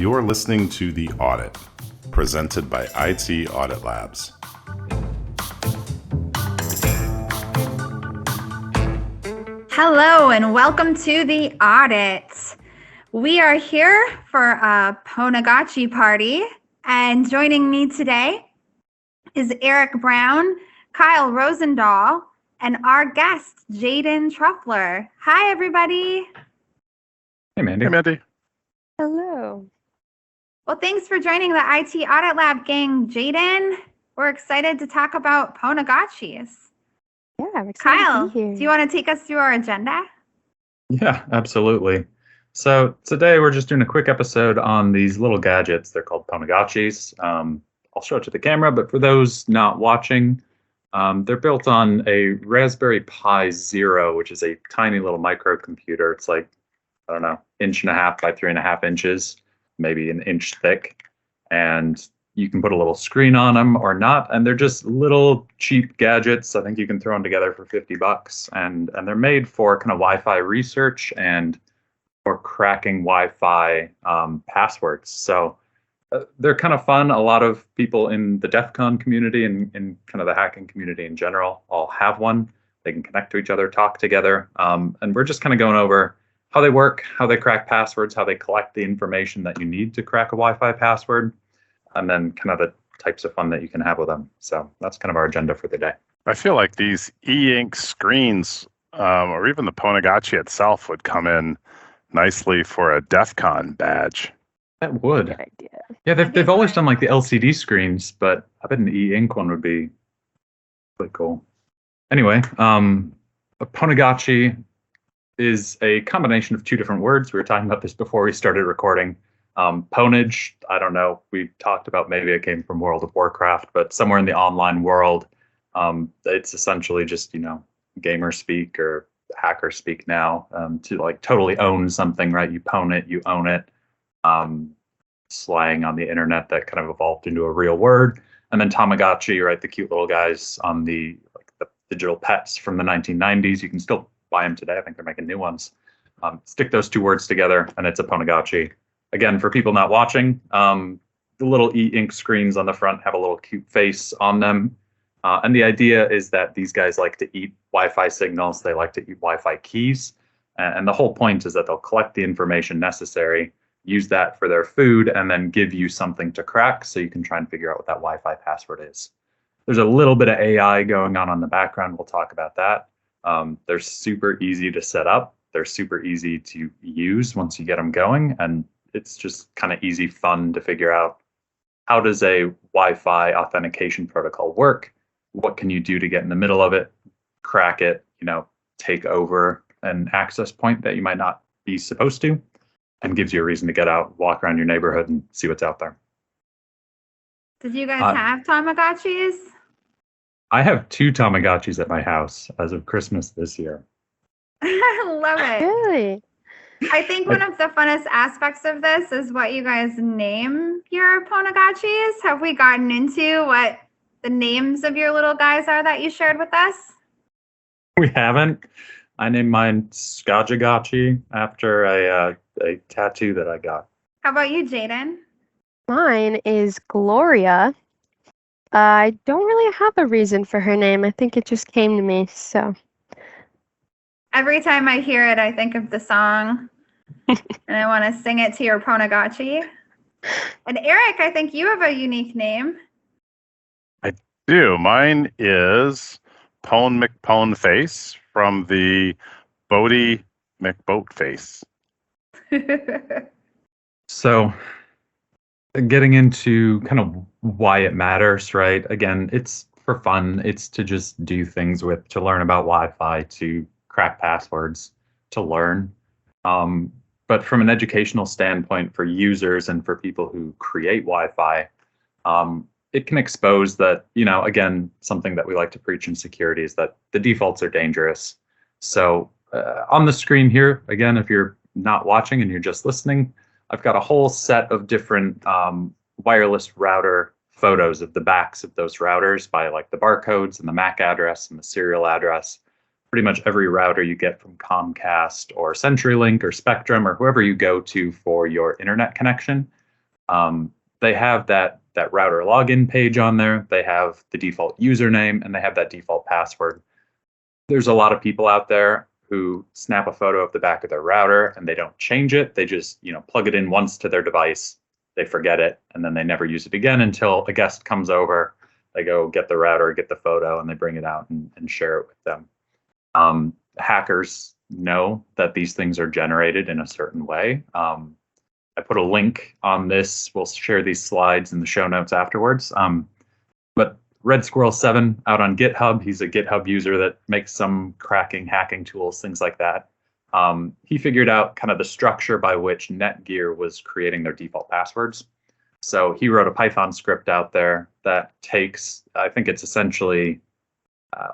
You're listening to The Audit, presented by IT Audit Labs. Hello and welcome to The Audit. We are here for a Pwnagotchi party, and joining me today is Eric Brown, Kyle Rosendahl, and our guest, Jaden Truffler. Hi, everybody. Hey, Mandy. Hey, Mandy. Hello. Well, thanks for joining the IT Audit Lab gang, Jaden. We're excited to talk about Pwnagotchis. Yeah, I'm excited Kyle, to be here. do you want to take us through our agenda? Yeah, absolutely. So today we're just doing a quick episode on these little gadgets. They're called Pwnagotchis. I'll show it to the camera, but for those not watching, they're built on a Raspberry Pi Zero, which is a tiny little microcomputer. It's like, I don't know, 1.5 by 3.5 inches, maybe an inch thick. And you can put a little screen on them or not. And they're just little cheap gadgets. I think you can throw them together for $50. And they're made for kind of Wi-Fi research and for cracking Wi-Fi passwords. So they're kind of fun. A lot of people in the DEF CON community and in kind of the hacking community in general all have one. They can connect to each other, talk together. And we're just kind of going over how they work, how they crack passwords, how they collect the information that you need to crack a Wi-Fi password, and then kind of the types of fun that you can have with them. So that's kind of our agenda for the day. I feel like these e-ink screens, or even the Pwnagotchi itself, would come in nicely for a DEF CON badge. That would. Good idea. Yeah, they've always done like the LCD screens, but I bet an e-ink one would be really cool. Anyway, a Pwnagotchi is a combination of two different words. We were talking about this before we started recording. Pwnage, I don't know. We talked about maybe it came from World of Warcraft, but somewhere in the online world, it's essentially just, gamer speak or hacker speak now, to like totally own something, right? You pwn it, you own it. Slang on the internet that kind of evolved into a real word. And then Tamagotchi, right? The cute little guys on the digital pets from the 1990s. You can still buy them today. I think they're making new ones. Stick those two words together and it's a Pwnagotchi. Again, for people not watching, the little e-ink screens on the front have a little cute face on them. And the idea is that these guys like to eat Wi-Fi signals. They like to eat Wi-Fi keys. And the whole point is that they'll collect the information necessary, use that for their food, and then give you something to crack so you can try and figure out what that Wi-Fi password is. There's a little bit of AI going on in the background. We'll talk about that. They're super easy to set up. They're super easy to use once you get them going. And it's just kind of easy fun to figure out, how does a Wi-Fi authentication protocol work? What can you do to get in the middle of it, crack it, take over an access point that you might not be supposed to, and gives you a reason to get out, walk around your neighborhood and see what's out there. Did you guys have Tamagotchis? I have 2 Tamagotchis at my house as of Christmas this year. I love it. Really? I think one of the funnest aspects of this is what you guys name your Pwnagotchis. Have we gotten into what the names of your little guys are that you shared with us? We haven't. I named mine Skajagachi after a tattoo that I got. How about you, Jaden? Mine is Gloria. I don't really have a reason for her name. I think it just came to me, so. Every time I hear it, I think of the song, and I want to sing it to your Pwnagotchi. And Eric, I think you have a unique name. I do. Mine is Pwn McPwnface from the Bodie McBoatface. So getting into kind of why it matters, right? Again, it's for fun. It's to just do things with, to learn about Wi-Fi, to crack passwords, to learn. But from an educational standpoint for users and for people who create Wi-Fi, it can expose that, again, something that we like to preach in security is that the defaults are dangerous. So on the screen here, again, if you're not watching and you're just listening, I've got a whole set of different wireless router photos of the backs of those routers by like the barcodes and the MAC address and the serial address. Pretty much every router you get from Comcast or CenturyLink or Spectrum or whoever you go to for your internet connection They have that router login page on there. They have the default username, and they have that default password. There's a lot of people out there who snap a photo of the back of their router and they don't change it. They just, plug it in once to their device. They forget it, and then they never use it again until a guest comes over. They go get the router, get the photo, and they bring it out and share it with them. Hackers know that these things are generated in a certain way. I put a link on this. We'll share these slides in the show notes afterwards. But Red Squirrel 7 out on GitHub, he's a GitHub user that makes some cracking, hacking tools, things like that. He figured out kind of the structure by which Netgear was creating their default passwords. So he wrote a Python script out there that takes, I think it's essentially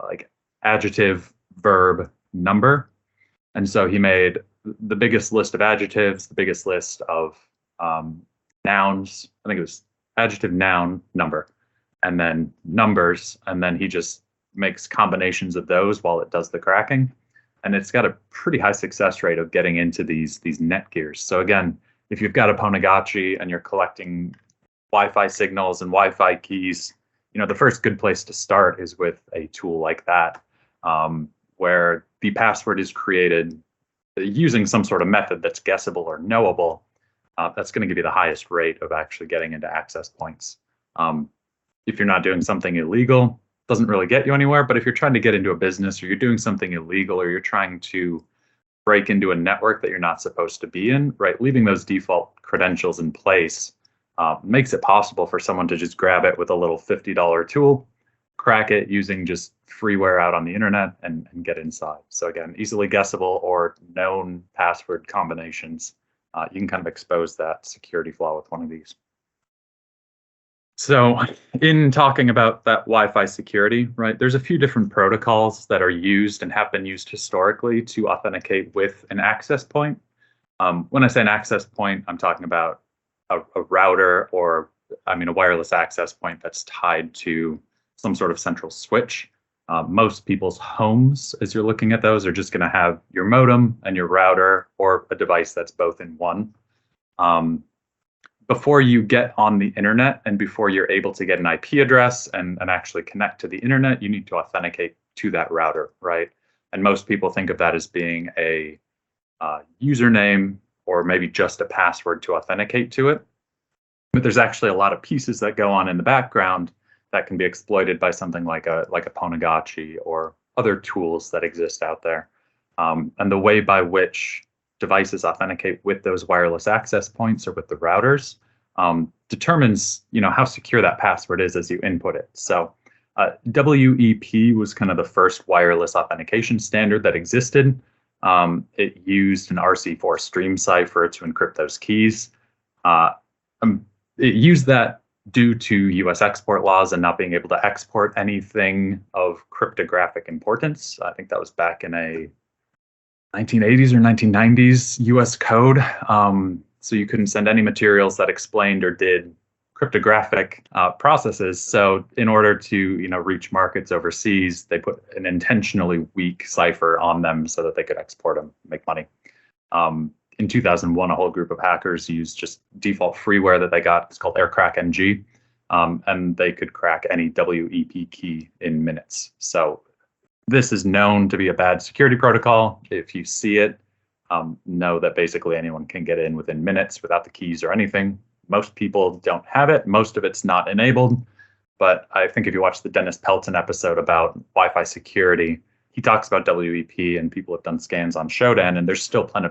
like adjective, verb, number. And so he made the biggest list of adjectives, the biggest list of nouns. I think it was adjective, noun, number, and then numbers. And then he just makes combinations of those while it does the cracking. And it's got a pretty high success rate of getting into these Netgears. So again, if you've got a Pwnagotchi and you're collecting Wi-Fi signals and Wi-Fi keys, the first good place to start is with a tool like that, where the password is created using some sort of method that's guessable or knowable. That's going to give you the highest rate of actually getting into access points. If you're not doing something illegal, doesn't really get you anywhere. But if you're trying to get into a business, or you're doing something illegal, or you're trying to break into a network that you're not supposed to be in, right? Leaving those default credentials in place makes it possible for someone to just grab it with a little $50 tool, crack it using just freeware out on the internet, and get inside. So again, easily guessable or known password combinations. You can kind of expose that security flaw with one of these. So in talking about that Wi-Fi security, right, there's a few different protocols that are used and have been used historically to authenticate with an access point. When I say an access point, I'm talking about a router, or a wireless access point that's tied to some sort of central switch. Most people's homes, as you're looking at those, are just going to have your modem and your router, or a device that's both in one. Before you get on the internet and before you're able to get an IP address and actually connect to the internet, you need to authenticate to that router, right? And most people think of that as being a username, or maybe just a password to authenticate to it. But there's actually a lot of pieces that go on in the background that can be exploited by something like a Pwnagotchi or other tools that exist out there. And the way by which devices authenticate with those wireless access points or with the routers determines, how secure that password is as you input it. So WEP was kind of the first wireless authentication standard that existed. It used an RC4 stream cipher to encrypt those keys. It used that due to US export laws and not being able to export anything of cryptographic importance. I think that was back in a 1980s or 1990s US code. So you couldn't send any materials that explained or did cryptographic processes. So in order to reach markets overseas, they put an intentionally weak cipher on them so that they could export them, make money. In 2001, a whole group of hackers used just default freeware that they got. It's called AirCrackNG, and they could crack any WEP key in minutes. So this is known to be a bad security protocol. If you see it, know that basically anyone can get in within minutes without the keys or anything. Most people don't have it. Most of it's not enabled. But I think if you watch the Dennis Pelton episode about Wi-Fi security, he talks about WEP, and people have done scans on Shodan, and there's still plenty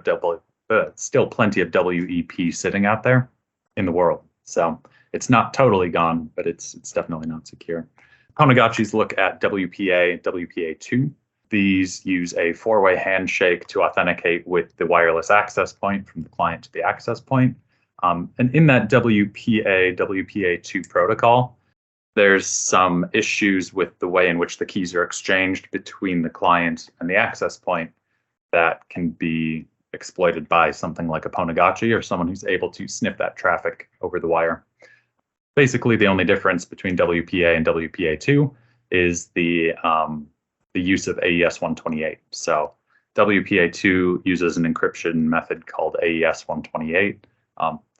of WEP sitting out there in the world. So it's not totally gone, but it's definitely not secure. Pwnagotchis look at WPA, WPA2. These use a four-way handshake to authenticate with the wireless access point from the client to the access point. And in that WPA, WPA2 protocol, there's some issues with the way in which the keys are exchanged between the client and the access point that can be exploited by something like a Pwnagotchi or someone who's able to sniff that traffic over the wire. Basically, the only difference between WPA and WPA2 is the use of AES-128. So WPA2 uses an encryption method called AES-128.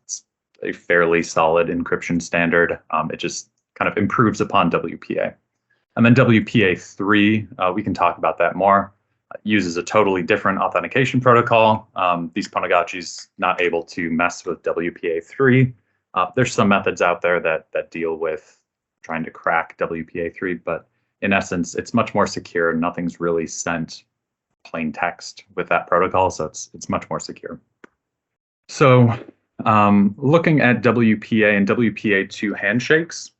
It's a fairly solid encryption standard. It just kind of improves upon WPA. And then WPA3, we can talk about that more. Uses a totally different authentication protocol. These Pwnagotchis not able to mess with WPA3. There's some methods out there that deal with trying to crack WPA3, but in essence, it's much more secure. Nothing's really sent plain text with that protocol, so it's much more secure. So looking at WPA and WPA2 handshakes,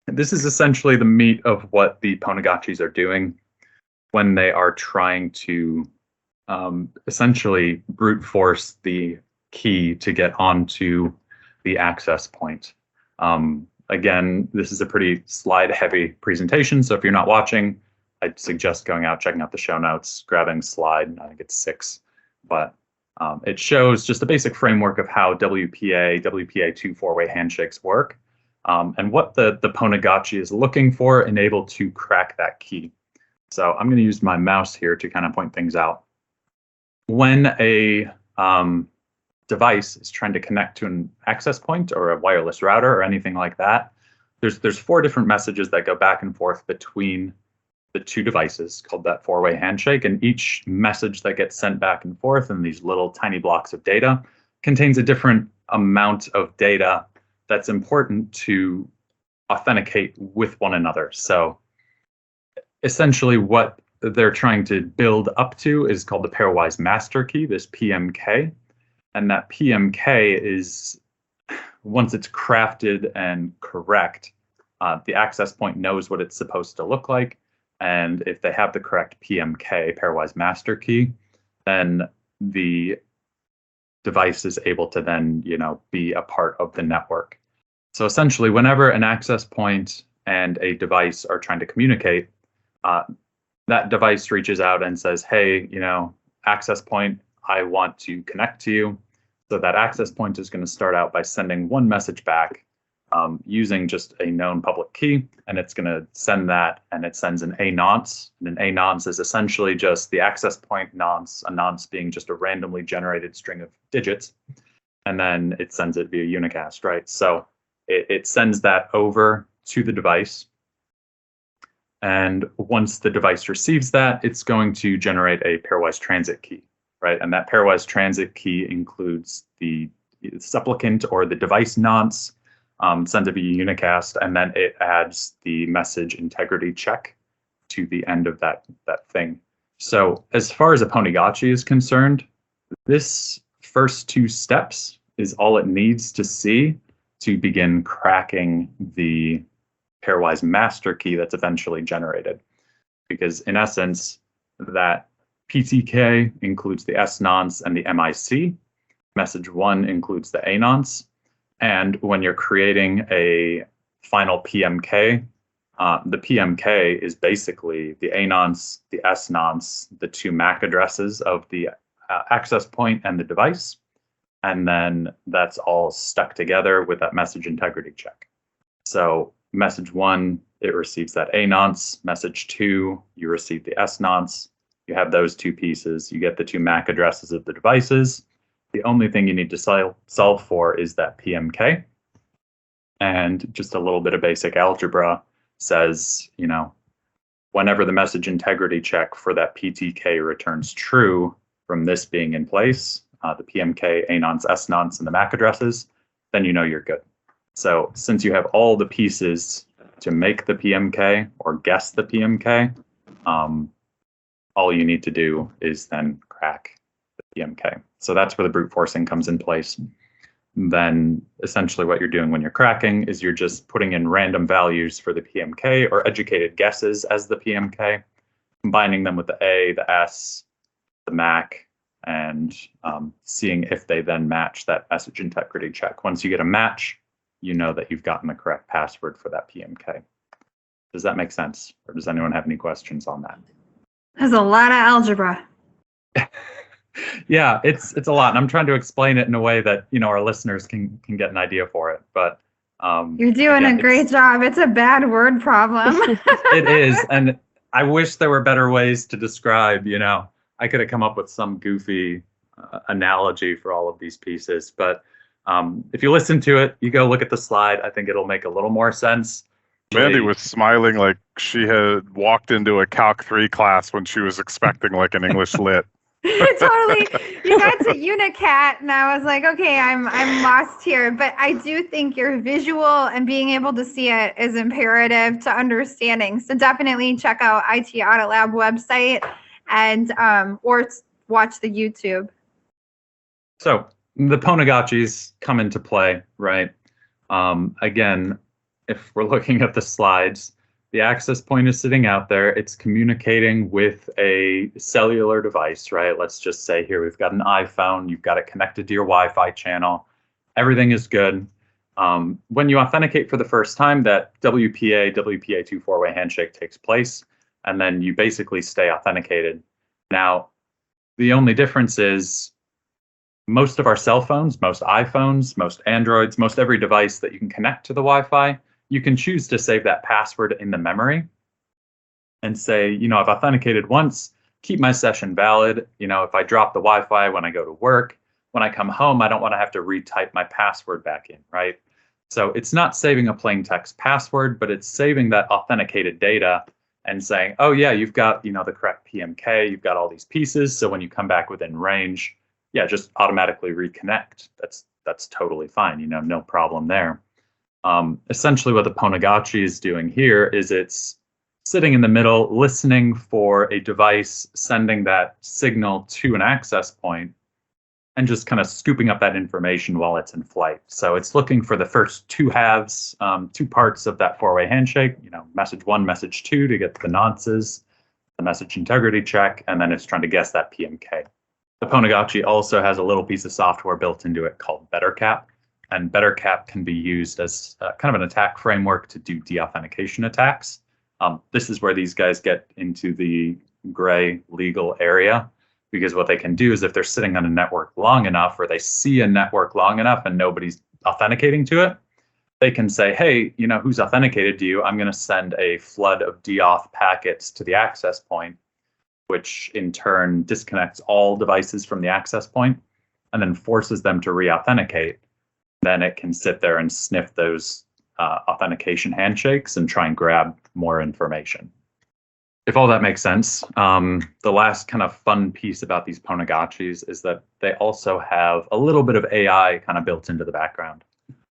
this is essentially the meat of what the Pwnagotchis are doing when they are trying to essentially brute force the key to get onto the access point. Again, this is a pretty slide-heavy presentation, so if you're not watching, I'd suggest going out, checking out the show notes, grabbing slide, I think it's 6, but it shows just a basic framework of how WPA, WPA2 four-way handshakes work, and what the Pwnagotchi is looking for and able to crack that key. So I'm going to use my mouse here to kind of point things out. When a device is trying to connect to an access point or a wireless router or anything like that, there's 4 different messages that go back and forth between the 2 devices, called that four-way handshake, and each message that gets sent back and forth in these little tiny blocks of data contains a different amount of data that's important to authenticate with one another. So essentially what they're trying to build up to is called the pairwise master key, this PMK. And that PMK is, once it's crafted and correct, the access point knows what it's supposed to look like. And if they have the correct PMK, pairwise master key, then the device is able to then, be a part of the network. So essentially, whenever an access point and a device are trying to communicate, that device reaches out and says, hey, access point, I want to connect to you. So that access point is going to start out by sending one message back using just a known public key, and it's going to send that, and it sends an A nonce. And an A nonce is essentially just the access point nonce, a nonce being just a randomly generated string of digits, and then it sends it via unicast, right? So it sends that over to the device. And once the device receives that, it's going to generate a pairwise transit key, right? And that pairwise transit key includes the supplicant or the device nonce, sends it via unicast, and then it adds the message integrity check to the end of that thing. So as far as a Pwnagotchi is concerned, this first 2 steps is all it needs to see to begin cracking the pairwise master key that's eventually generated. Because in essence, that PTK includes the S nonce and the MIC. Message 1 includes the A nonce. And when you're creating a final PMK, the PMK is basically the A nonce, the S nonce, the 2 MAC addresses of the access point and the device. And then that's all stuck together with that message integrity check. So message 1, it receives that A nonce. Message 2, you receive the S nonce. You have those 2 pieces. You get the 2 MAC addresses of the devices. The only thing you need to solve for is that PMK. And just a little bit of basic algebra says, whenever the message integrity check for that PTK returns true from this being in place, the PMK, A nonce, S nonce, and the MAC addresses, then you're good. So since you have all the pieces to make the PMK or guess the PMK, all you need to do is then crack the PMK. So that's where the brute forcing comes in place. Then essentially what you're doing when you're cracking is you're just putting in random values for the PMK or educated guesses as the PMK, combining them with the A, the S, the MAC, and seeing if they then match that message integrity check. Once you get a match, you know that you've gotten the correct password for that PMK. Does that make sense? Or does anyone have any questions on that? There's a lot of algebra. Yeah, it's a lot. And I'm trying to explain it in a way that, our listeners can get an idea for it. But you're doing a great job. It's a bad word problem. It is. And I wish there were better ways to describe, I could have come up with some goofy analogy for all of these pieces. But If you listen to it, you go look at the slide. I think it'll make a little more sense. Mandy was smiling like she had walked into a Calc 3 class when she was expecting like an English lit. Totally. You got to Unicat, and I was like, okay, I'm lost here. But I do think your visual and being able to see it is imperative to understanding. So definitely check out IT Audit Lab website and or watch the YouTube. So the Pwnagotchis come into play, right? Again, if we're looking at the slides, the access point is sitting out there. It's communicating with a cellular device, right? Let's just say here we've got an iPhone. You've got it connected to your Wi-Fi channel. Everything is good. When you authenticate for the first time, that WPA2 four-way handshake takes place, and then you basically stay authenticated. Now, the only difference is most of our cell phones, most iPhones, most Androids, most every device that you can connect to the Wi-Fi, you can choose to save that password in the memory and say, I've authenticated once, keep my session valid. If I drop the Wi-Fi when I go to work, when I come home, I don't want to have to retype my password back in, right? So it's not saving a plain text password, but it's saving that authenticated data and saying, oh yeah, you've got, the correct PMK, you've got all these pieces. So when you come back within range, yeah, just automatically reconnect. That's totally fine, no problem there. Essentially what the Pwnagotchi is doing here is it's sitting in the middle, listening for a device, sending that signal to an access point, and just kind of scooping up that information while it's in flight. So it's looking for the first two halves, two parts of that four-way handshake, message 1, message 2 to get the nonces, the message integrity check, and then it's trying to guess that PMK. The Pwnagotchi also has a little piece of software built into it called BetterCap. And BetterCap can be used as kind of an attack framework to do deauthentication attacks. This is where these guys get into the gray legal area, because what they can do is if they're sitting on a network long enough, or they see a network long enough and nobody's authenticating to it, they can say, hey, who's authenticated to you? I'm going to send a flood of deauth packets to the access point, which in turn disconnects all devices from the access point and then forces them to re-authenticate. Then it can sit there and sniff those authentication handshakes and try and grab more information. If all that makes sense, the last kind of fun piece about these Pwnagotchis is that they also have a little bit of AI kind of built into the background.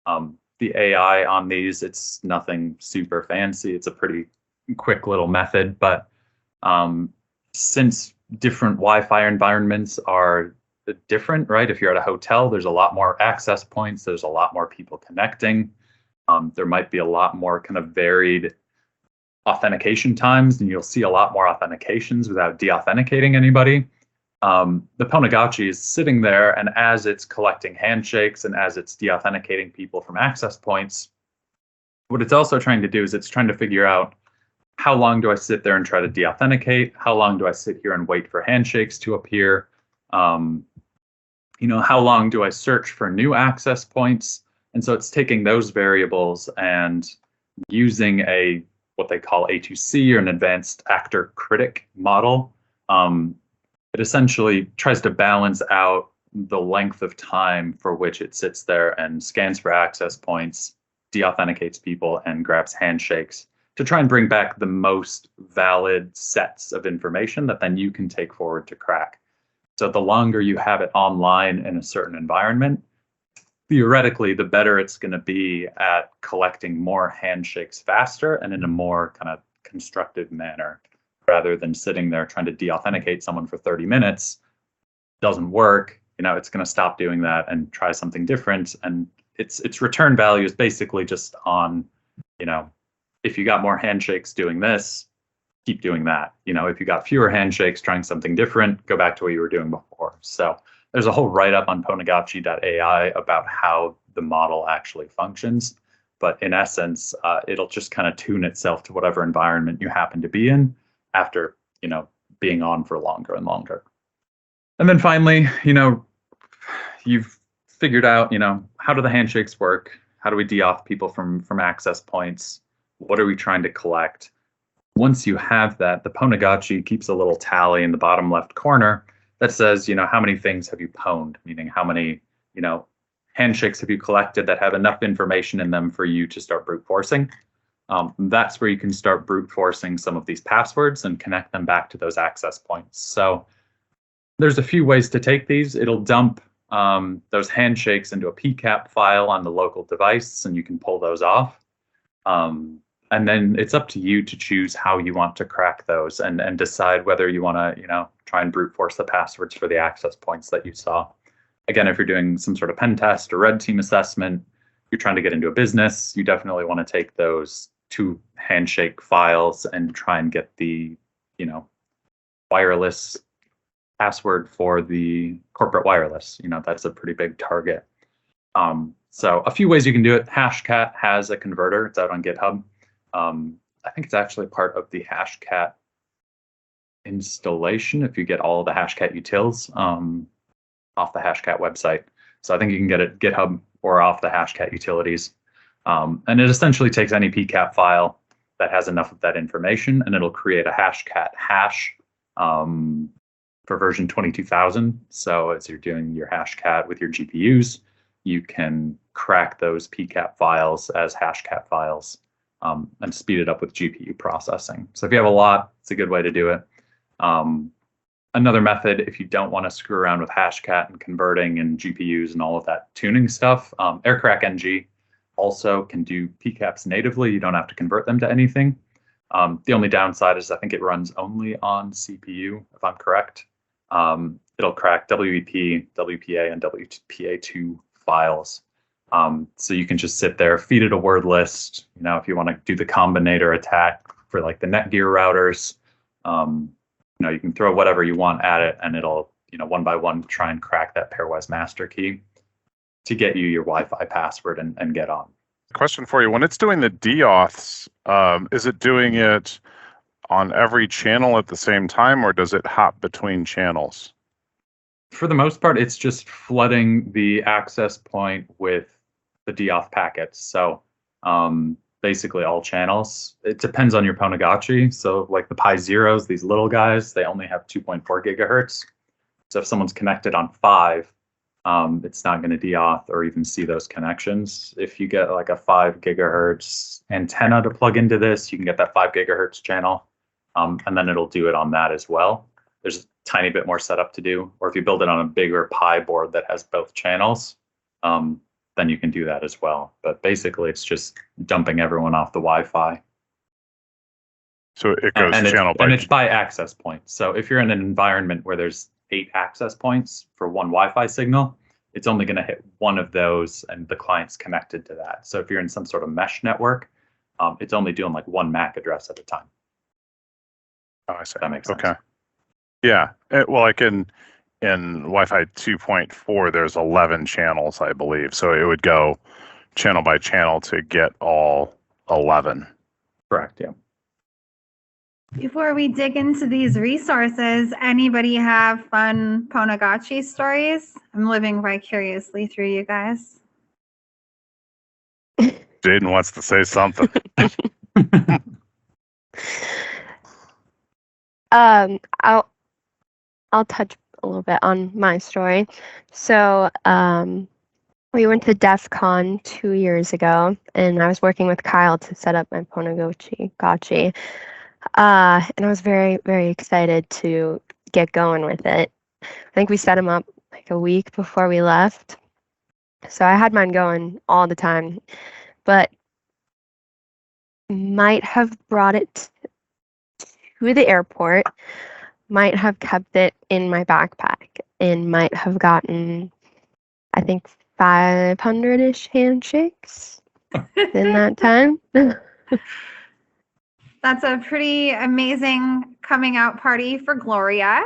The AI on these, it's nothing super fancy. It's a pretty quick little method, but since different Wi-Fi environments are different, right? If you're at a hotel, there's a lot more access points. There's a lot more people connecting. There might be a lot more kind of varied authentication times, and you'll see a lot more authentications without deauthenticating anybody. The Pwnagotchi is sitting there, and as it's collecting handshakes and as it's deauthenticating people from access points, what it's also trying to do is it's trying to figure out, how long do I sit there and try to deauthenticate? How long do I sit here and wait for handshakes to appear? How long do I search for new access points? And so it's taking those variables and using what they call A2C, or an advanced actor critic model. It essentially tries to balance out the length of time for which it sits there and scans for access points, deauthenticates people, and grabs handshakes to try and bring back the most valid sets of information that then you can take forward to crack. So the longer you have it online in a certain environment, theoretically, the better it's going to be at collecting more handshakes faster and in a more kind of constructive manner, rather than sitting there trying to deauthenticate someone for 30 minutes. Doesn't work. It's going to stop doing that and try something different. And its return value is basically just on, if you got more handshakes doing this, keep doing that. If you got fewer handshakes trying something different, go back to what you were doing before. So there's a whole write-up on Pwnagotchi.ai about how the model actually functions. But in essence, it'll just kind of tune itself to whatever environment you happen to be in after, being on for longer and longer. And then finally, you've figured out, how do the handshakes work? How do we deauth people from access points? What are we trying to collect? Once you have that, the Pwnagotchi keeps a little tally in the bottom left corner that says, how many things have you pwned, meaning how many, handshakes have you collected that have enough information in them for you to start brute forcing. That's where you can start brute forcing some of these passwords and connect them back to those access points. So there's a few ways to take these. It'll dump those handshakes into a PCAP file on the local device, and you can pull those off. And then it's up to you to choose how you want to crack those and decide whether you want to, try and brute force the passwords for the access points that you saw. Again, if you're doing some sort of pen test or red team assessment, you're trying to get into a business, you definitely want to take those 2 handshake files and try and get the, wireless password for the corporate wireless. That's a pretty big target. So a few ways you can do it. Hashcat has a converter. It's out on GitHub. I think it's actually part of the Hashcat installation if you get all of the Hashcat utils off the Hashcat website. So I think you can get it at GitHub or off the Hashcat utilities. And it essentially takes any PCAP file that has enough of that information, and it'll create a Hashcat hash for version 22,000. So as you're doing your Hashcat with your GPUs, you can crack those PCAP files as Hashcat files and speed it up with GPU processing. So if you have a lot, it's a good way to do it. Another method, if you don't want to screw around with Hashcat and converting and GPUs and all of that tuning stuff, Aircrack NG also can do PCAPs natively. You don't have to convert them to anything. The only downside is I think it runs only on CPU, if I'm correct. It'll crack WEP, WPA, and WPA2 files. So you can just sit there, feed it a word list. If you want to do the combinator attack for like the Netgear routers, you can throw whatever you want at it, and it'll, one by one try and crack that pairwise master key to get you your Wi-Fi password and get on. Question for you: when it's doing the deauths, is it doing it on every channel at the same time, or does it hop between channels? For the most part, it's just flooding the access point with the deauth packets. So basically all channels. It depends on your Pwnagotchi. So like the Pi Zeros, these little guys, they only have 2.4 gigahertz. So if someone's connected on 5, it's not going to deauth or even see those connections. If you get like a 5 gigahertz antenna to plug into this, you can get that 5 gigahertz channel, and then it'll do it on that as well. There's a tiny bit more setup to do. Or if you build it on a bigger Pi board that has both channels, then you can do that as well. But basically, it's just dumping everyone off the Wi-Fi. So it goes channel by... And it's by access point. So if you're in an environment where there's 8 access points for one Wi-Fi signal, it's only going to hit one of those, and the client's connected to that. So if you're in some sort of mesh network, it's only doing like one MAC address at a time. Oh, I see. That makes sense. Okay. Yeah. Well, like in Wi-Fi 2.4, there's 11 channels, I believe. So it would go channel by channel to get all 11. Correct, yeah. Before we dig into these resources, anybody have fun Pwnagotchi stories? I'm living vicariously through you guys. Jaden wants to say something. I'll touch a little bit on my story. So we went to DEF CON 2 years ago, and I was working with Kyle to set up my Pwnagotchi. And I was very, very excited to get going with it. I think we set him up like a week before we left. So I had mine going all the time, but might have brought it to the airport, might have kept it in my backpack, and might have gotten, I think, 500-ish handshakes in that time. That's a pretty amazing coming out party for Gloria.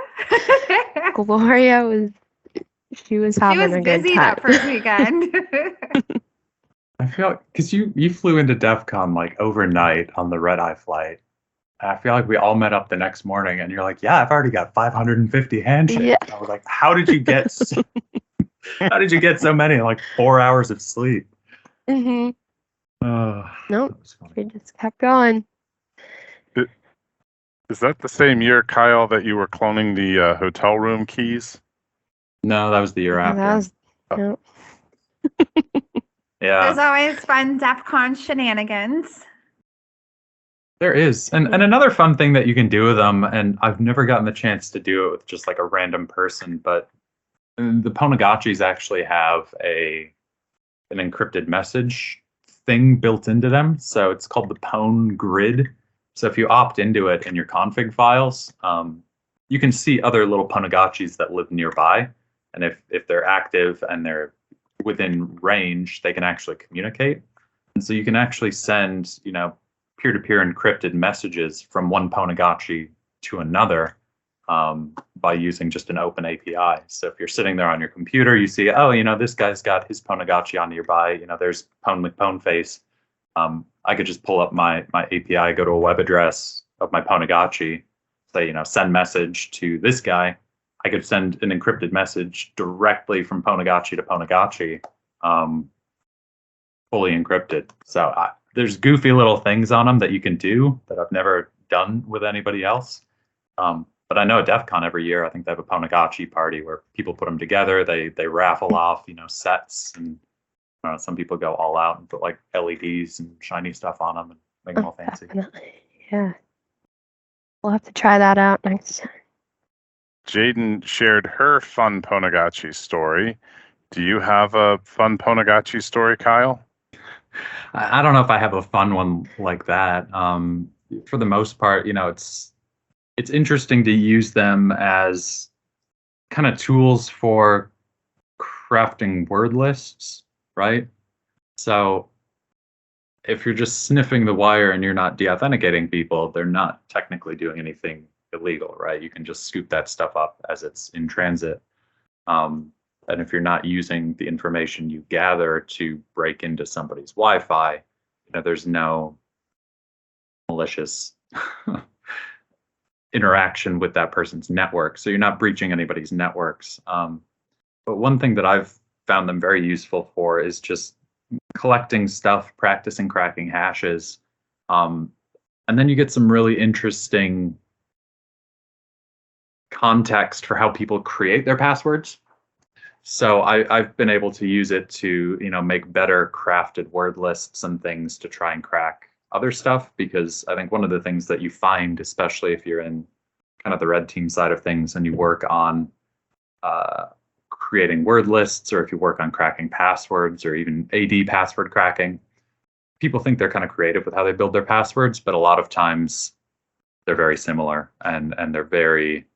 Gloria was having a good busy time. that first weekend. I feel like, because you flew into DEF CON like overnight on the red-eye flight. I feel like we all met up the next morning, and you're like, "Yeah, I've already got 550 handshakes." Yeah. I was like, "How did you get? How did you get so many? Like 4 hours of sleep?" Mm-hmm. Nope. That was funny. We just kept going. Is that the same year, Kyle, that you were cloning the hotel room keys? No, that was the year after. That was, There's Yeah, always fun DEF CON shenanigans. there is. And another fun thing that you can do with them, and I've never gotten the chance to do it with just like a random person, but the Pwnagotchis actually have an encrypted message thing built into them. So it's called the Pwn grid. So if you opt into it in your config files, you can see other little Pwnagotchis that live nearby. And if they're active and they're within range, they can actually communicate. And so you can actually send, peer-to-peer encrypted messages from one Pwnagotchi to another by using just an open API. So if you're sitting there on your computer, you see, oh, this guy's got his Pwnagotchi on nearby. There's Pwnface. I could just pull up my API, go to a web address of my Pwnagotchi, say, send message to this guy. I could send an encrypted message directly from Pwnagotchi to Pwnagotchi, fully encrypted. So there's goofy little things on them that you can do that I've never done with anybody else. But I know at DEF CON every year, I think they have a Pwnagotchi party where people put them together. They raffle off, sets, and some people go all out and put like LEDs and shiny stuff on them and make them all fancy. Definitely. Yeah. We'll have to try that out next time. Jaden shared her fun Pwnagotchi story. Do you have a fun Pwnagotchi story, Kyle? I don't know if I have a fun one like that. For the most part, it's interesting to use them as kind of tools for crafting word lists, right? So if you're just sniffing the wire and you're not de-authenticating people, they're not technically doing anything illegal, right? You can just scoop that stuff up as it's in transit. And if you're not using the information you gather to break into somebody's Wi-Fi, there's no malicious interaction with that person's network. So you're not breaching anybody's networks. But one thing that I've found them very useful for is just collecting stuff, practicing cracking hashes. And then you get some really interesting context for how people create their passwords. So I've been able to use it to, make better crafted word lists and things to try and crack other stuff, because I think one of the things that you find, especially if you're in kind of the red team side of things and you work on creating word lists, or if you work on cracking passwords or even AD password cracking, people think they're kind of creative with how they build their passwords, but a lot of times they're very similar and they're very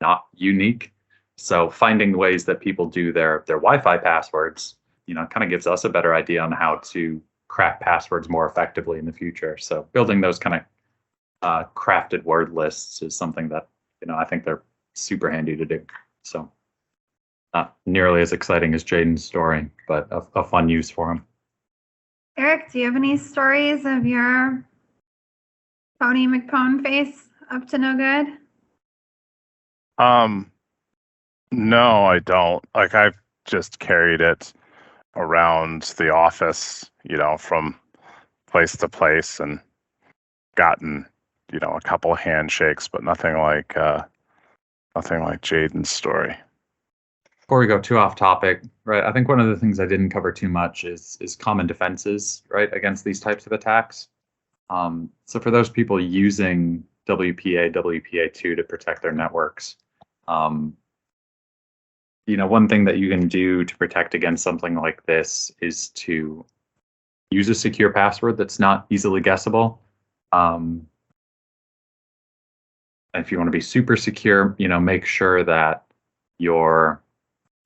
not unique. So finding ways that people do their Wi-Fi passwords, kind of gives us a better idea on how to crack passwords more effectively in the future. So building those kind of crafted word lists is something that, I think they're super handy to do. So not nearly as exciting as Jaden's story, but a fun use for them. Eric, do you have any stories of your Pony McPwnface up to no good? No, I don't. Like, I've just carried it around the office, from place to place, and gotten, a couple of handshakes, but nothing like Jaden's story. Before we go too off topic, right? I think one of the things I didn't cover too much is common defenses, right, against these types of attacks. So for those people using WPA, WPA2 to protect their networks, one thing that you can do to protect against something like this is to use a secure password that's not easily guessable. If you want to be super secure, make sure that you're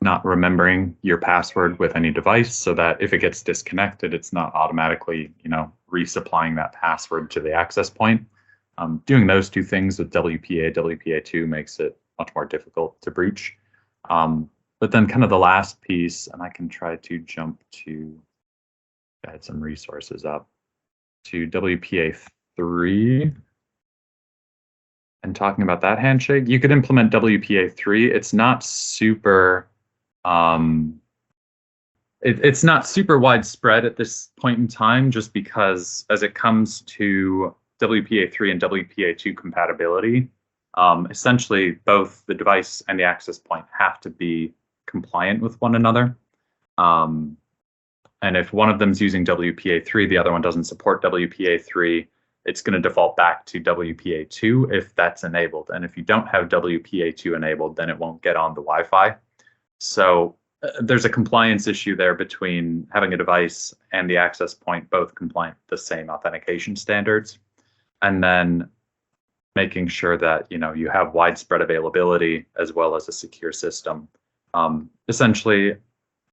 not remembering your password with any device, so that if it gets disconnected, it's not automatically, resupplying that password to the access point. Doing those two things with WPA, WPA2 makes it much more difficult to breach. But then kind of the last piece, and I can try to jump to add some resources up to WPA3 and talking about that handshake. You could implement WPA3. It's not super it's not super widespread at this point in time, just because as it comes to WPA3 and WPA2 compatibility, essentially both the device and the access point have to be compliant with one another. And if one of them's using WPA3, the other one doesn't support WPA3, it's going to default back to WPA2 if that's enabled. And if you don't have WPA2 enabled, then it won't get on the Wi-Fi. So there's a compliance issue there between having a device and the access point both compliant with the same authentication standards, and then making sure that you have widespread availability as well as a secure system. Essentially,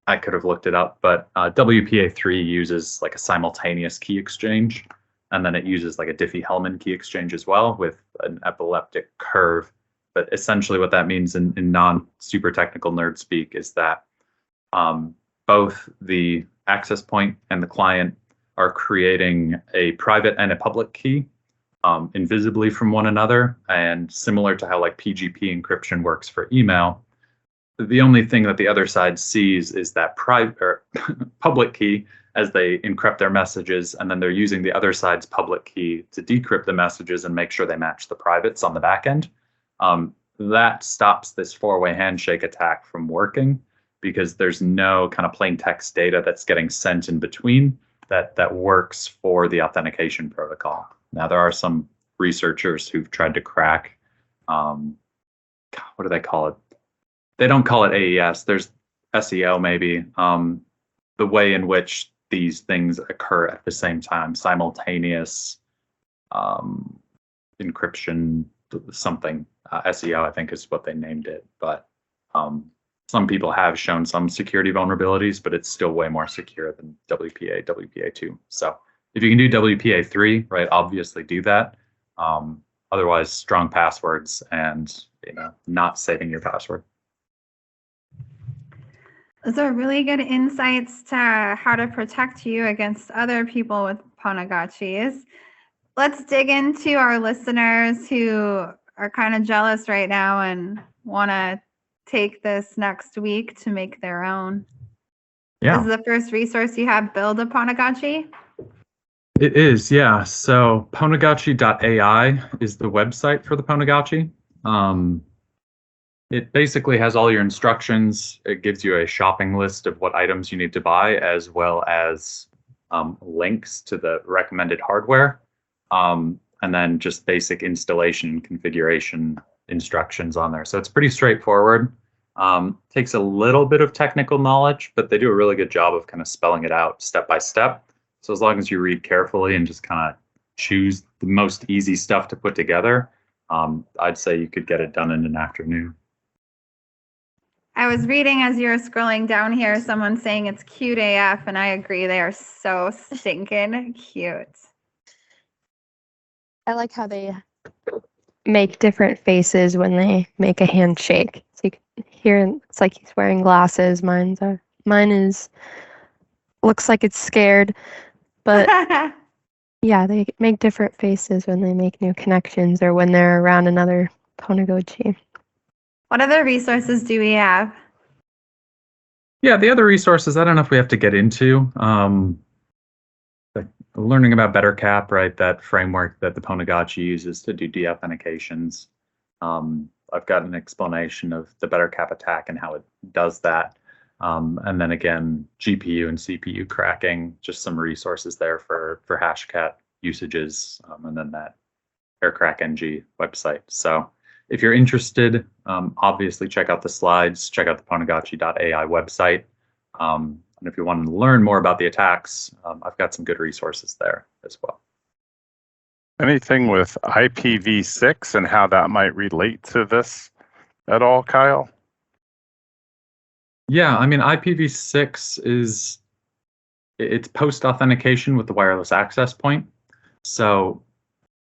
I could have looked it up, but WPA3 uses like a simultaneous key exchange, and then it uses like a Diffie-Hellman key exchange as well with an epileptic curve. But essentially what that means in non-super technical nerd speak is that both the access point and the client are creating a private and a public key invisibly from one another. And similar to how like PGP encryption works for email, the only thing that the other side sees is that private or public key as they encrypt their messages, and then they're using the other side's public key to decrypt the messages and make sure they match the privates on the back end. That stops this four-way handshake attack from working because there's no kind of plain text data that's getting sent in between that works for the authentication protocol. Now, there are some researchers who've tried to crack, what do they call it? They don't call it AES. There's SEO maybe. The way in which these things occur at the same time, simultaneous encryption, something. SEO, I think, is what they named it. But some people have shown some security vulnerabilities, but it's still way more secure than WPA, WPA2. So if you can do WPA3, right, obviously do that. Otherwise, strong passwords and not saving your password. Those are really good insights to how to protect you against other people with Pwnagotchis. Let's dig into our listeners who are kind of jealous right now and want to take this next week to make their own. Yeah. This is the first resource you have, Build a Pwnagotchi? It is, yeah. So Pwnagotchi.ai is the website for the Pwnagotchi. It basically has all your instructions. It gives you a shopping list of what items you need to buy, as well as links to the recommended hardware, and then just basic installation and configuration instructions on there. So it's pretty straightforward. Takes a little bit of technical knowledge, but they do a really good job of kind of spelling it out step by step. So as long as you read carefully and just kind of choose the most easy stuff to put together, I'd say you could get it done in an afternoon. I was reading as you were scrolling down here, someone saying it's cute AF, and I agree. They are so stinking cute. I like how they make different faces when they make a handshake. So you can hear it's like he's wearing glasses. Mine looks like it's scared, but yeah, they make different faces when they make new connections or when they're around another Pwnagotchi. What other resources do we have? Yeah, the other resources, I don't know if we have to get into. Like learning about BetterCap, right? That framework that the Pwnagotchi uses to do de-authentications. I've got an explanation of the BetterCap attack and how it does that. And then again, GPU and CPU cracking, just some resources there for Hashcat usages, and then that AirCrackNG website. So if you're interested, obviously check out the slides, check out the Pwnagotchi.ai website. And if you want to learn more about the attacks, I've got some good resources there as well. Anything with IPv6 and how that might relate to this at all, Kyle? Yeah, I mean, IPv6 it's post-authentication with the wireless access point. So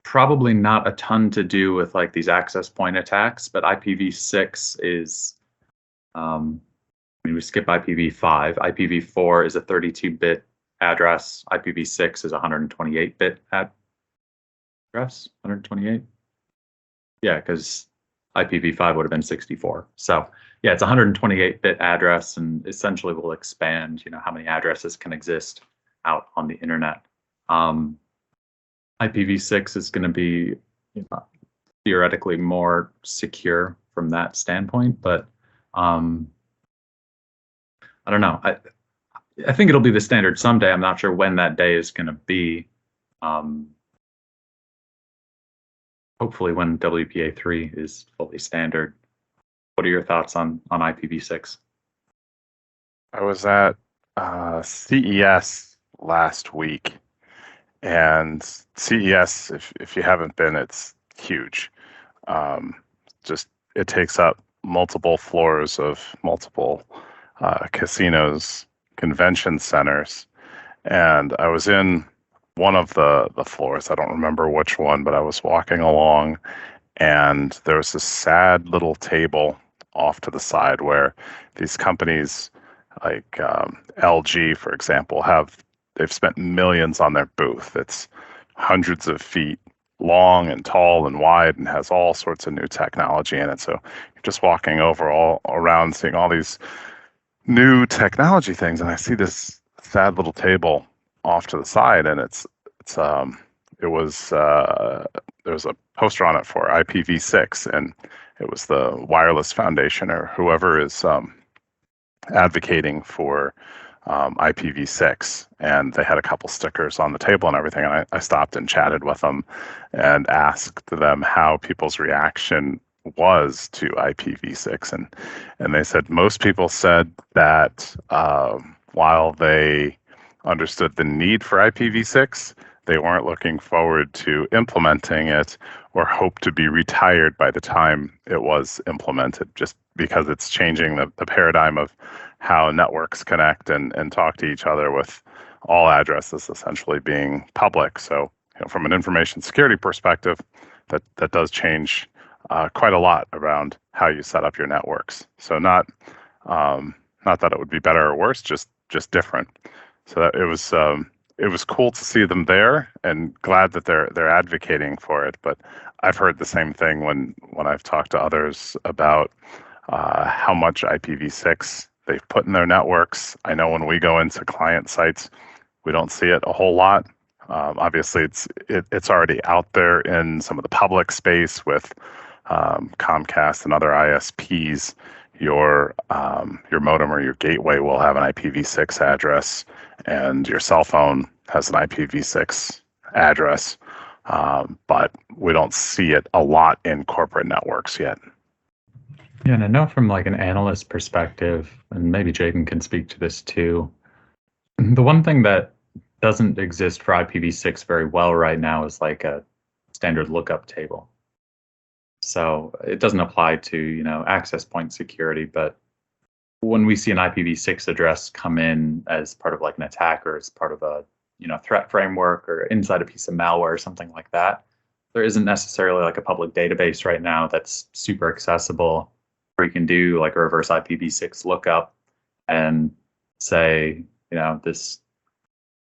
probably not a ton to do with like these access point attacks, but IPv6 is, we skip IPv5. IPv4 is a 32-bit address. IPv6 is a 128-bit address. 128? Yeah, because IPv5 would have been 64. So yeah, it's a 128-bit address, and essentially will expand, how many addresses can exist out on the internet. IPv6 is going to be theoretically more secure from that standpoint, but I don't know. I think it'll be the standard someday. I'm not sure when that day is going to be. Hopefully when WPA3 is fully standard. What are your thoughts on IPv6? I was at CES last week, and CES, if you haven't been, it's huge. Just it takes up multiple floors of multiple casinos, convention centers, and I was in one of the floors. I don't remember which one, but I was walking along, and there was this sad little table off to the side where these companies like LG, for example, they've spent millions on their booth. It's hundreds of feet long and tall and wide and has all sorts of new technology in it. So you're just walking all around, seeing all these new technology things, and I see this sad little table off to the side, and there was a poster on it for IPv6, and it was the Wireless Foundation or whoever is advocating for IPv6, and they had a couple stickers on the table and everything, and I stopped and chatted with them and asked them how people's reaction was to IPv6, and they said most people said that while they understood the need for IPv6, they weren't looking forward to implementing it or hope to be retired by the time it was implemented, just because it's changing the paradigm of how networks connect and talk to each other, with all addresses essentially being public. So, from an information security perspective, that does change quite a lot around how you set up your networks. So not that it would be better or worse, just different. So it was cool to see them there, and glad that they're advocating for it. But I've heard the same thing when I've talked to others about how much IPv6 they've put in their networks. I know when we go into client sites, we don't see it a whole lot. Obviously, it's already out there in some of the public space with Comcast and other ISPs. Your modem or your gateway will have an IPv6 address, and your cell phone has an IPv6 address, but we don't see it a lot in corporate networks yet. Yeah, and I know from like an analyst perspective, and maybe Jaden can speak to this too, the one thing that doesn't exist for IPv6 very well right now is like a standard lookup table. So it doesn't apply to, access point security, but when we see an IPv6 address come in as part of like an attack, or as part of a, threat framework, or inside a piece of malware or something like that, there isn't necessarily like a public database right now that's super accessible where you can do like a reverse IPv6 lookup and say,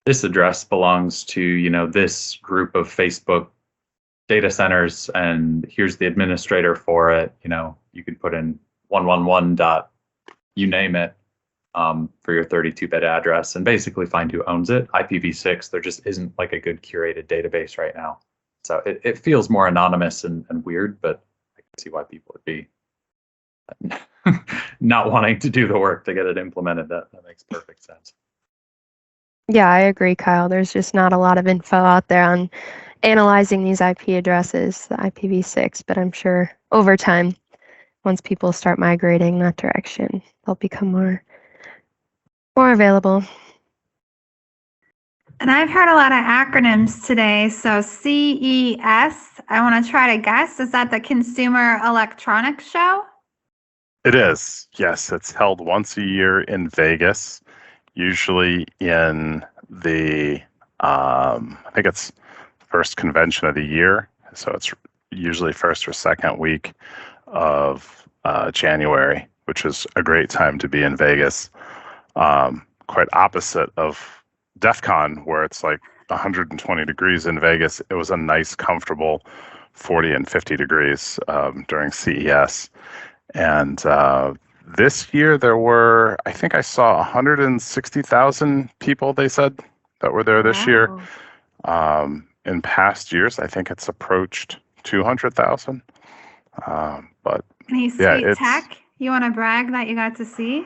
this address belongs to, this group of Facebook data centers, and here's the administrator for it. You could put in 111 dot you name it for your 32-bit address and basically find who owns it. IPv6, there just isn't like a good curated database right now. So it feels more anonymous and weird, but I can see why people would be not wanting to do the work to get it implemented. That makes perfect sense. Yeah, I agree, Kyle. There's just not a lot of info out there on analyzing these IP addresses, the IPv6, but I'm sure over time, once people start migrating that direction, they'll become more available. And I've heard a lot of acronyms today. So CES, I want to try to guess, is that the Consumer Electronics Show? It is, yes. It's held once a year in Vegas, usually in the, I think it's first convention of the year. So it's usually first or second week of January, which is a great time to be in Vegas. Quite opposite of DEF CON, where it's like 120 degrees in Vegas. It was a nice, comfortable 40 and 50 degrees during CES. And this year there were, I think I saw 160,000 people, they said, that were there this year. In past years, I think it's approached 200,000. But any sweet tech you want to brag that you got to see?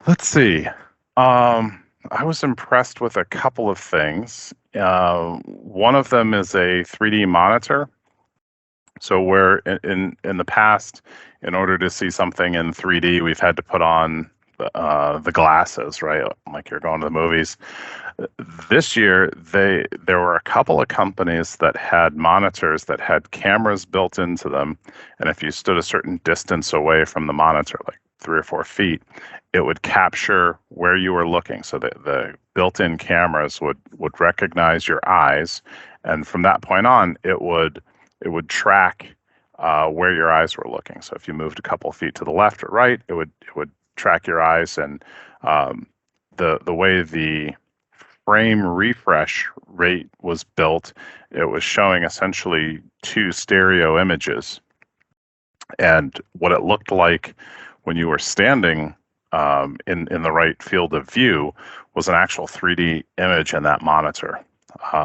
Let's see. I was impressed with a couple of things. One of them is a 3D monitor. So where in the past, in order to see something in 3D, we've had to put on the glasses, right? Like you're going to the movies. This year, there were a couple of companies that had monitors that had cameras built into them, and if you stood a certain distance away from the monitor, like 3 or 4 feet, it would capture where you were looking. So the built-in cameras would recognize your eyes, and from that point on, it would track where your eyes were looking. So if you moved a couple of feet to the left or right, it would track your eyes, and the way the frame refresh rate was built, it was showing essentially 2 stereo images. And what it looked like when you were standing in the right field of view was an actual 3D image in that monitor.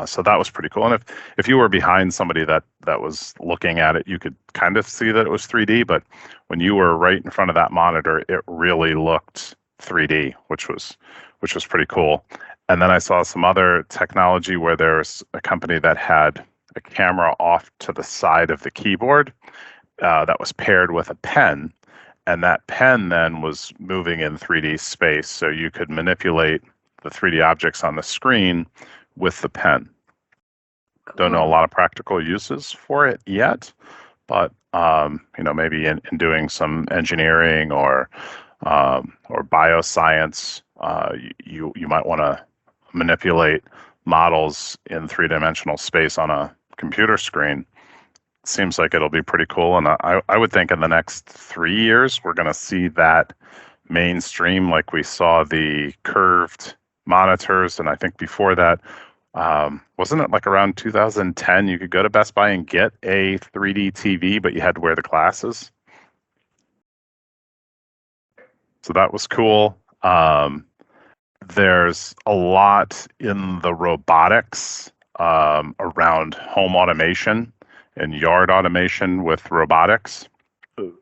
So that was pretty cool. And if you were behind somebody that was looking at it, you could kind of see that it was 3D. But when you were right in front of that monitor, it really looked 3D, which was pretty cool. And then I saw some other technology where there's a company that had a camera off to the side of the keyboard that was paired with a pen. And that pen then was moving in 3D space. So you could manipulate the 3D objects on the screen with the pen. Don't know a lot of practical uses for it yet, but maybe in doing some engineering or bioscience, you might want to manipulate models in 3-dimensional space on a computer screen. Seems like it'll be pretty cool, and I would think in the next 3 years we're going to see that mainstream, like we saw the curved monitors, and I think before that, wasn't it like around 2010 you could go to Best Buy and get a 3D TV, but you had to wear the glasses? So that was cool. There's a lot in the robotics around home automation and yard automation with robotics,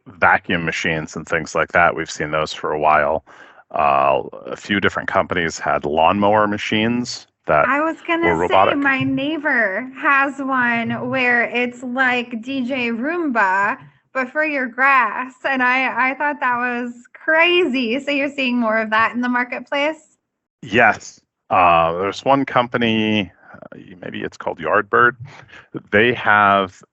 vacuum machines and things like that. We've seen those for a while. A few different companies had lawnmower machines that I was gonna were say robotic. my neighbor has one where it's like DJ Roomba, but for your grass. And I thought that was crazy. So you're seeing more of that in the marketplace? Yes. There's one company, maybe it's called Yardbird. They have,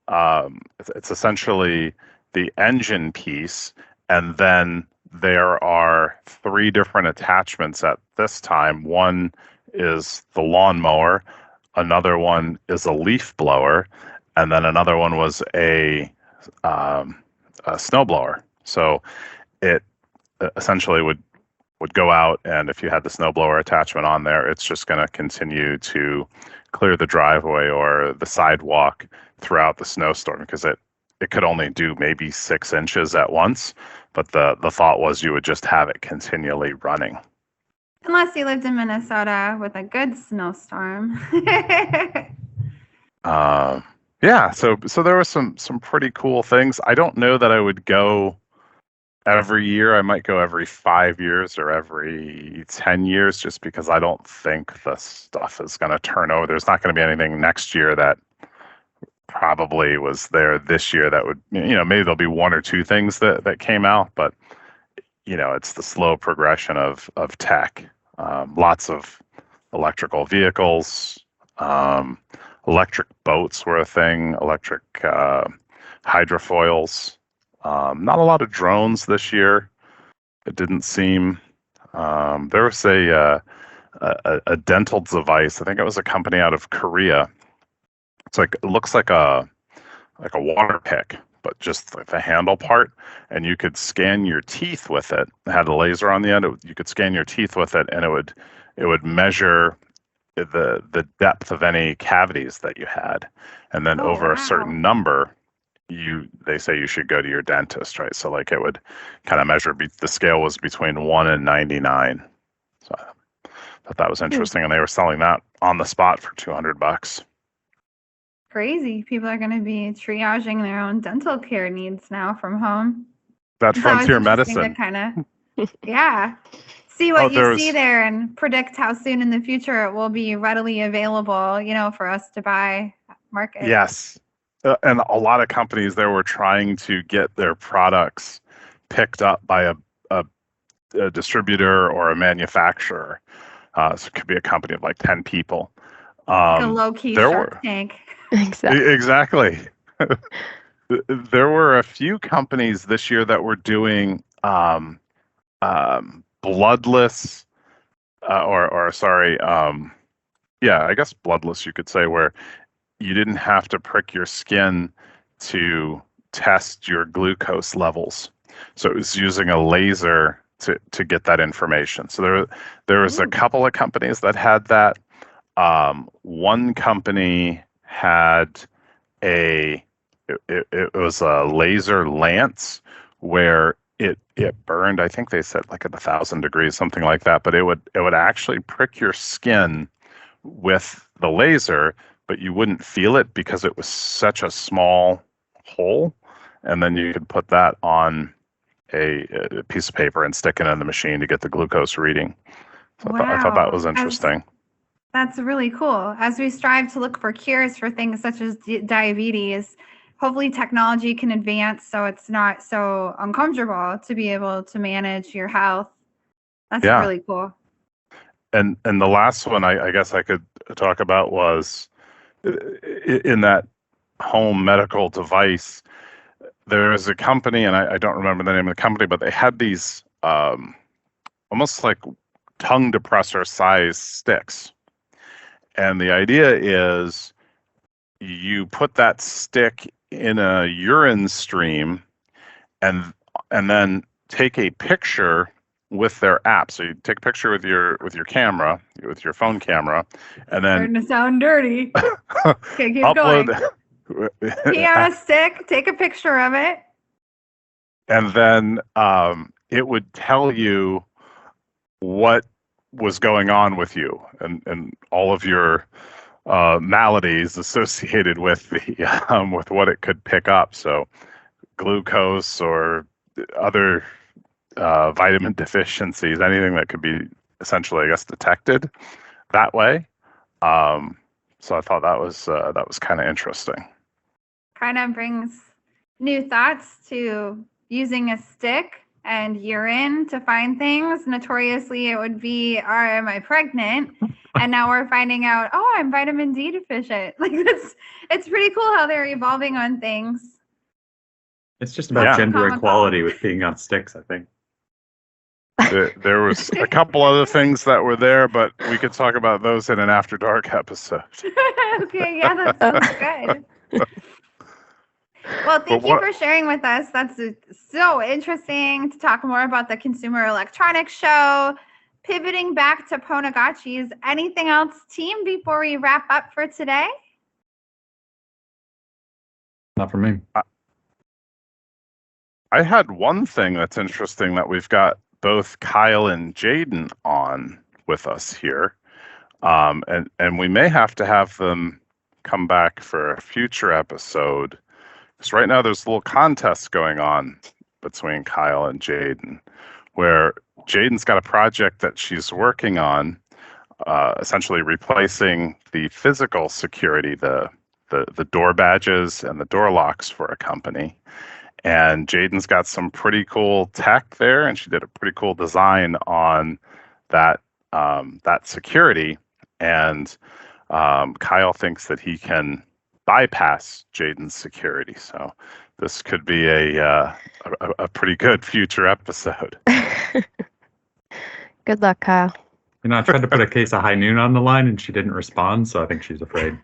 it's essentially the engine piece, and then there are 3 different attachments at this time. One is the lawnmower, another one is a leaf blower, and then another one was a snowblower. So it essentially would go out, and if you had the snowblower attachment on there, it's just going to continue to clear the driveway or the sidewalk throughout the snowstorm, because it could only do maybe 6 inches at once, but the thought was you would just have it continually running. Unless you lived in Minnesota with a good snowstorm. Yeah, so there were some pretty cool things. I don't know that I would go every year. I might go every 5 years or every 10 years, just because I don't think the stuff is going to turn over. There's not going to be anything next year that probably was there this year that would, maybe there'll be 1 or 2 things that came out, but it's the slow progression of tech. Lots of electrical vehicles, electric boats were a thing, electric hydrofoils. Not a lot of drones this year. It didn't seem. There was a dental device. I think it was a company out of Korea. It looks like a water pick, but just like the handle part, and you could scan your teeth with it. It had a laser on the end. You could scan your teeth with it, and it would measure the depth of any cavities that you had, and then over a certain number, they say you should go to your dentist, right? So like it would kind of measure. The scale was between 1 and 99. So I thought that was interesting, and they were selling that on the spot for $200. Crazy. People are going to be triaging their own dental care needs now from home. That frontier medicine. Yeah. see what you there see was- there and predict how soon in the future it will be readily available, for us to buy, market. Yes. And a lot of companies there were trying to get their products picked up by a distributor or a manufacturer. So it could be a company of like 10 people. Like a low-key there Shark Tank. Exactly. Exactly. There were a few companies this year that were doing bloodless, I guess bloodless, you could say, where you didn't have to prick your skin to test your glucose levels. So it was using a laser to get that information. So there was a couple of companies that had that. One company had it was a laser lance where it burned, I think they said like at 1,000 degrees, something like that, but it would actually prick your skin with the laser, but you wouldn't feel it because it was such a small hole. And then you could put that on a piece of paper and stick it in the machine to get the glucose reading. So I thought that was interesting. That's really cool. As we strive to look for cures for things such as diabetes, hopefully technology can advance so it's not so uncomfortable to be able to manage your health. That's really cool. And the last one I guess I could talk about was in that home medical device. There was a company, and I don't remember the name of the company, but they had these almost like tongue depressor size sticks. And the idea is you put that stick in a urine stream and then take a picture with their app. So you take a picture with your camera, with your phone camera, and then starting to sound dirty. Okay, keep upload. Going. Pee on a stick, take a picture of it, and then it would tell you what was going on with you and all of your maladies associated with the with what it could pick up. So glucose or other vitamin deficiencies, anything that could be essentially, I guess, detected that way. So I thought that was kind of interesting. Kind of brings new thoughts to using a stick and urine to find things. Notoriously, it would be, am I pregnant? And now we're finding out, I'm vitamin D deficient. Like it's pretty cool how they're evolving on things. It's just about gender equality with being on sticks, I think. There was a couple other things that were there, but we could talk about those in an After Dark episode. Okay, yeah, that sounds good. Well, thank you for sharing with us. That's so interesting to talk more about the Consumer Electronics Show. Pivoting back to Pwnagotchi, is anything else, team, before we wrap up for today? Not for me. I had one thing that's interesting that we've got both Kyle and Jaden on with us here. And we may have to have them come back for a future episode. Because right now there's a little contest going on between Kyle and Jaden, where Jaden's got a project that she's working on, essentially replacing the physical security, the door badges and the door locks for a company. And Jaden's got some pretty cool tech there, and she did a pretty cool design on that security. And Kyle thinks that he can bypass Jaden's security. So this could be a pretty good future episode. Good luck, Kyle. I tried to put a case of high noon on the line, and she didn't respond, so I think she's afraid.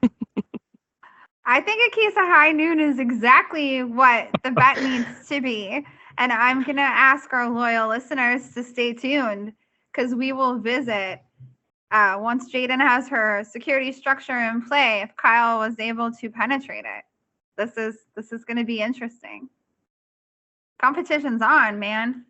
I think a case of high noon is exactly what the bet needs to be. And I'm going to ask our loyal listeners to stay tuned, because we will visit once Jaden has her security structure in play, if Kyle was able to penetrate it. This is going to be interesting. Competition's on, man.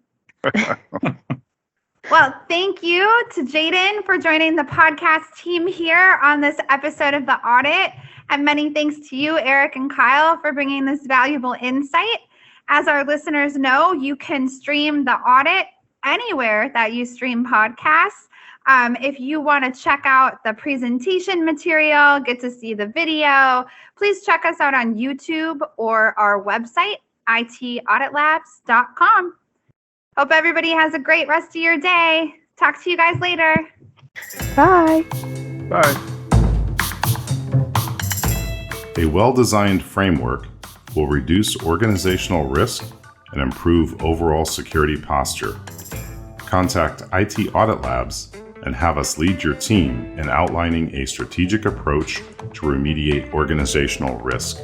Well, thank you to Jaden for joining the podcast team here on this episode of The Audit. And many thanks to you, Eric and Kyle, for bringing this valuable insight. As our listeners know, you can stream The Audit anywhere that you stream podcasts. If you want to check out the presentation material, get to see the video, please check us out on YouTube or our website, itauditlabs.com. Hope everybody has a great rest of your day. Talk to you guys later. Bye. Bye. A well-designed framework will reduce organizational risk and improve overall security posture. Contact IT Audit Labs and have us lead your team in outlining a strategic approach to remediate organizational risk.